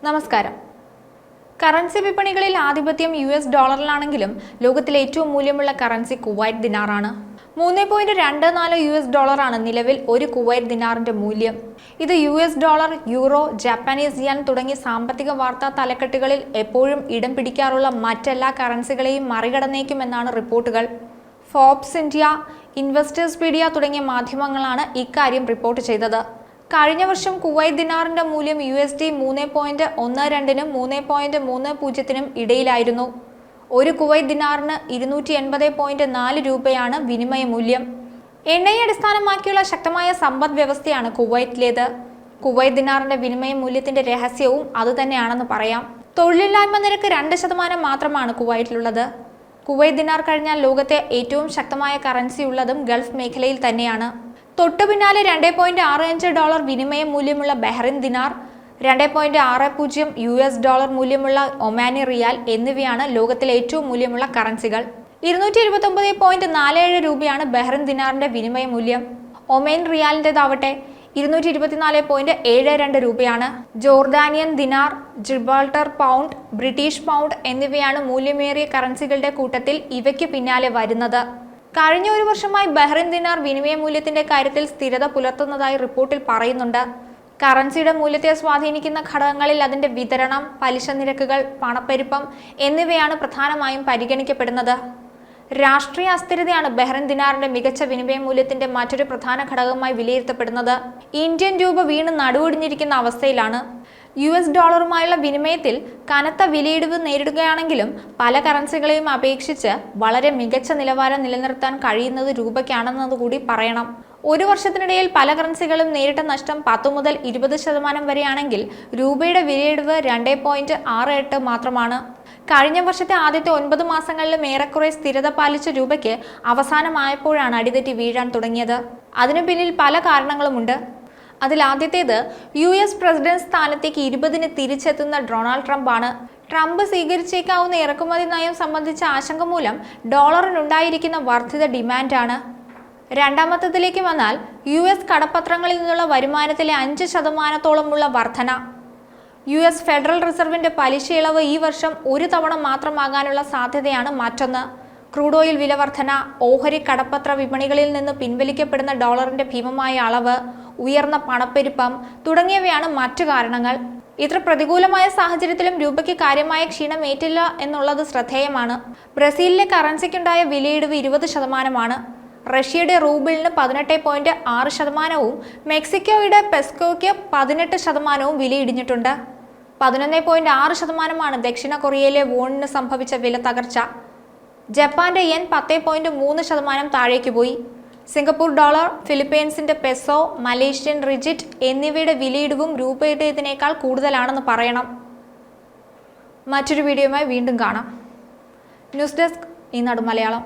നമസ്കാരം. കറൻസി വിപണികളിൽ ആധിപത്യം US ഡോളറിലാണെങ്കിലും ലോകത്തിലെ ഏറ്റവും മൂല്യമുള്ള കറൻസി കുവൈറ്റ് ദിനാറാണ്. 3.24 US നിലവിൽ ഒരു കുവൈറ്റ് ദിനാറിന്റെ മൂല്യം. ഇത് US dollar, euro, Japanese yen തുടങ്ങിയ സാമ്പത്തിക വാർത്താ തലക്കെട്ടുകളിൽ എപ്പോഴും ഇടം പിടിക്കാറുള്ള മറ്റെല്ലാ കറൻസികളെയും മറികടന്നേക്കുമെന്നാണ് റിപ്പോർട്ടുകൾ. ഫോബ്സ് ഇന്ത്യ, ഇൻവെസ്റ്റേഴ്സ് പീഡിയ തുടങ്ങിയ മാധ്യമങ്ങളാണ് ഇക്കാര്യം റിപ്പോർട്ട് ചെയ്തത്. കഴിഞ്ഞ വർഷം കുവൈറ്റ് ദിനാറിന്റെ മൂല്യം USD 3.12-നും 3.30-നും ഇടയിലായിരുന്നു. ഒരു കുവൈറ്റ് ദിനാറിന് 280.4 രൂപയാണ് വിനിമയ മൂല്യം. എണ്ണയെ അടിസ്ഥാനമാക്കിയുള്ള ശക്തമായ സമ്പദ് വ്യവസ്ഥയാണ് കുവൈറ്റിലേത്. കുവൈറ്റ് ദിനാറിന്റെ വിനിമയ മൂല്യത്തിന്റെ രഹസ്യവും അതുതന്നെയാണെന്ന് പറയാം. തൊഴിലില്ലായ്മ നിരക്ക് 2% മാത്രമാണ് കുവൈറ്റിലുള്ളത്. കുവൈറ്റ് ദിനാർ കഴിഞ്ഞാൽ ലോകത്തെ ഏറ്റവും ശക്തമായ കറൻസി ഉള്ളതും ഗൾഫ് മേഖലയിൽ തന്നെയാണ്. തൊട്ടു പിന്നാലെ $2.65 വിനിമയ മൂല്യമുള്ള ബഹ്റിൻ ദിനാർ, 2.60 US മൂല്യമുള്ള ഒമാനി റിയാൽ എന്നിവയാണ് ലോകത്തിലെ ഏറ്റവും മൂല്യമുള്ള കറൻസികൾ. 229.47 രൂപയാണ് ബഹ്റിൻ ദിനാറിന്റെ വിനിമയ മൂല്യം. ഒമാൻ റിയാലിൻ്റെതാവട്ടെ 224.72 രൂപയാണ്. ജോർദാനിയൻ ദിനാർ, ജിബ്രാൾട്ടർ പൗണ്ട്, ബ്രിട്ടീഷ് പൗണ്ട് എന്നിവയാണ് മൂല്യമേറിയ കറൻസികളുടെ കൂട്ടത്തിൽ ഇവയ്ക്ക് പിന്നാലെ വരുന്നത്. കഴിഞ്ഞ ഒരു വർഷമായി ബഹ്റിൻ ദിനാർ വിനിമയ മൂല്യത്തിന്റെ കാര്യത്തിൽ സ്ഥിരത പുലർത്തുന്നതായി റിപ്പോർട്ടിൽ പറയുന്നുണ്ട്. കറൻസിയുടെ മൂല്യത്തെ സ്വാധീനിക്കുന്ന ഘടകങ്ങളിൽ അതിന്റെ വിതരണം, പലിശ നിരക്കുകൾ, പണപ്പെരുപ്പം എന്നിവയാണ് പ്രധാനമായും പരിഗണിക്കപ്പെടുന്നത്. രാഷ്ട്രീയ അസ്ഥിരതയാണ് ബഹ്റിൻ ദിനാറിന്റെ മികച്ച വിനിമയ മൂല്യത്തിന്റെ മറ്റൊരു പ്രധാന ഘടകമായി വിലയിരുത്തപ്പെടുന്നത്. ഇന്ത്യൻ രൂപ വീണ് നടുവൊടിഞ്ഞിരിക്കുന്ന അവസ്ഥയിലാണ്. US ഡോളറുമായുള്ള വിനിമയത്തിൽ കനത്ത വിലയിടിവ് നേരിടുകയാണെങ്കിലും പല കറൻസികളെയും അപേക്ഷിച്ച് വളരെ മികച്ച നിലവാരം നിലനിർത്താൻ കഴിയുന്നത് രൂപയ്ക്കാണെന്നതുകൂടി പറയണം. ഒരു വർഷത്തിനിടയിൽ പല കറൻസികളും നേരിട്ട നഷ്ടം 10 മുതൽ 20% വരെയാണെങ്കിൽ രൂപയുടെ വിലയിടിവ് 2.68 മാത്രമാണ്. കഴിഞ്ഞ വർഷത്തെ ആദ്യത്തെ 9 മാസങ്ങളിലും ഏറെക്കുറെ സ്ഥിരത പാലിച്ച രൂപയ്ക്ക് അവസാനമായപ്പോഴാണ് അടിതെറ്റി വീഴാൻ തുടങ്ങിയത്. അതിനു പിന്നിൽ പല കാരണങ്ങളുമുണ്ട്. അതിൽ ആദ്യത്തേത് US പ്രസിഡന്റ് സ്ഥാനത്തേക്ക് 20-ന് തിരിച്ചെത്തുന്ന ഡൊണാൾഡ് ട്രംപ് ആണ്. ട്രംപ് സ്വീകരിച്ചേക്കാവുന്ന ഇറക്കുമതി നയം സംബന്ധിച്ച ആശങ്ക മൂലം ഡോളറിനുണ്ടായിരിക്കുന്ന വർദ്ധിത ഡിമാൻഡാണ്. രണ്ടാമത്തതിലേക്ക് വന്നാൽ US കടപ്പത്രങ്ങളിൽ നിന്നുള്ള വരുമാനത്തിലെ 5%-ഓളമുള്ള വർധന. US ഫെഡറൽ റിസർവിന്റെ പലിശ ഇളവ് ഈ വർഷം ഒരു തവണ മാത്രമാകാനുള്ള സാധ്യതയാണ് മറ്റൊന്ന്. ക്രൂഡ് ഓയിൽ വില വർധന, ഓഹരി കടപ്പത്ര വിപണികളിൽ നിന്ന് പിൻവലിക്കപ്പെടുന്ന ഡോളറിന്റെ ഭീമമായ അളവ്, ഉയർന്ന പണപ്പെരുപ്പം തുടങ്ങിയവയാണ് മറ്റു കാരണങ്ങൾ. ഇത്ര പ്രതികൂലമായ സാഹചര്യത്തിലും രൂപയ്ക്ക് കാര്യമായ ക്ഷീണമേറ്റില്ല എന്നുള്ളത് ശ്രദ്ധേയമാണ്. ബ്രസീലിലെ കറൻസിക്കുണ്ടായ വിലയിടിവ് 20%-ആണ്. റഷ്യയുടെ റൂബിളിന് 18.6%-വും മെക്സിക്കോയുടെ പെസ്കോയ്ക്ക് 18%-വും വിലയിടിഞ്ഞിട്ടുണ്ട്. 11.6%-മാണ് ദക്ഷിണ കൊറിയയിലെ വോണിന് സംഭവിച്ച വില തകർച്ച. ജപ്പാന്റെ yen 10.3% താഴേക്ക് പോയി. സിംഗപ്പൂർ ഡോളർ, ഫിലിപ്പീൻസിന്റെ പെസോ, മലേഷ്യൻ റിജിറ്റ് എന്നിവയുടെ വിലയിടിവും രൂപയുടേതിനേക്കാൾ കൂടുതലാണെന്ന് പറയണം. മറ്റൊരു വീഡിയോയുമായി വീണ്ടും കാണാം. News desk, Eenadu Malayalam.